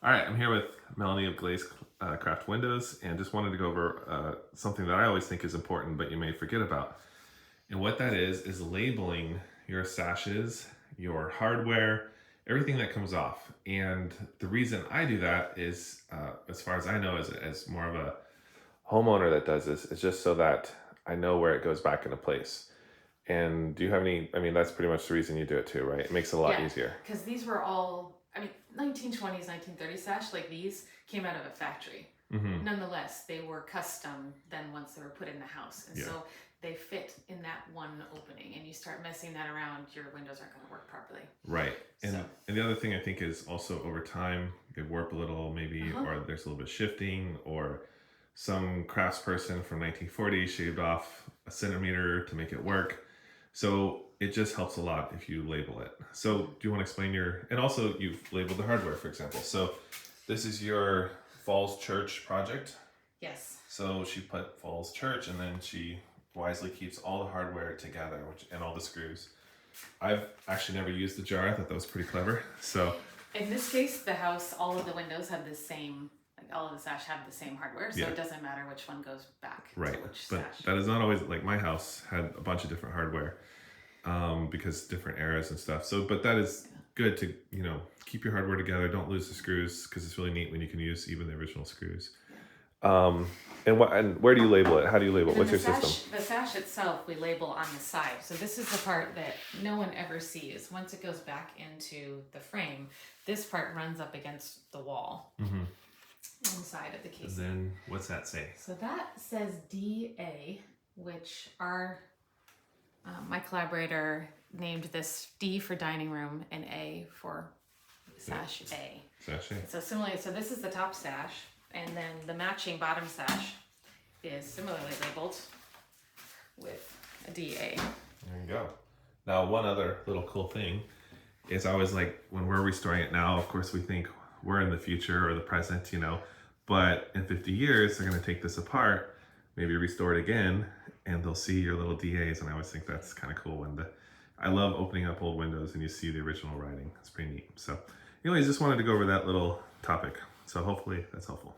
All right, I'm here with Melanie of Glaze Craft Windows, and just wanted to go over something that I always think is important, but you may forget about. And what that is labeling your sashes, your hardware, everything that comes off. And the reason I do that is, as far as I know, as more of a homeowner that does this, is just so that I know where it goes back into place. And do you have any, I mean, that's pretty much the reason you do it too, right? It makes it a lot easier. Because these were all, 1920s, 1930s sash, like these came out of a factory. Mm-hmm. Nonetheless, they were custom then once they were put in the house. And so they fit in that one opening, and you start messing that around, your windows aren't going to work properly. Right. And the other thing I think is also over time, they warp a little maybe, or there's a little bit of shifting, or some craftsperson from 1940 shaved off a centimeter to make it work. So it just helps a lot if you label it. So do you want to explain and also you've labeled the hardware, for example. So this is your Falls Church project. Yes. So she put Falls Church, and then she wisely keeps all the hardware together, and all the screws. I've actually never used the jar. I thought that was pretty clever. So in this case, the house, all of the windows have the same, like all of the sash have the same hardware, so it doesn't matter which one goes back to which but sash. that is not always, like my house had a bunch of different hardware because different eras and stuff. So, but that is good to, keep your hardware together. Don't lose the screws, because it's really neat when you can use even the original screws. And where do you label it? How do you label it? What's your system? The sash itself, we label on the side. So this is the part that no one ever sees. Once it goes back into the frame, this part runs up against the wall inside of the casing. And then what's that say? So that says DA, which my collaborator named this D for dining room and A for sash A. Sash A. So similarly, so this is the top sash. And then the matching bottom sash is similarly labeled with a DA. There you go. Now, one other little cool thing is I always like, when we're restoring it now, of course, we think we're in the future or the present, but in 50 years, they're going to take this apart, maybe restore it again, and they'll see your little DAs. And I always think that's kind of cool I love opening up old windows and you see the original writing. It's pretty neat. So anyways, just wanted to go over that little topic. So hopefully that's helpful.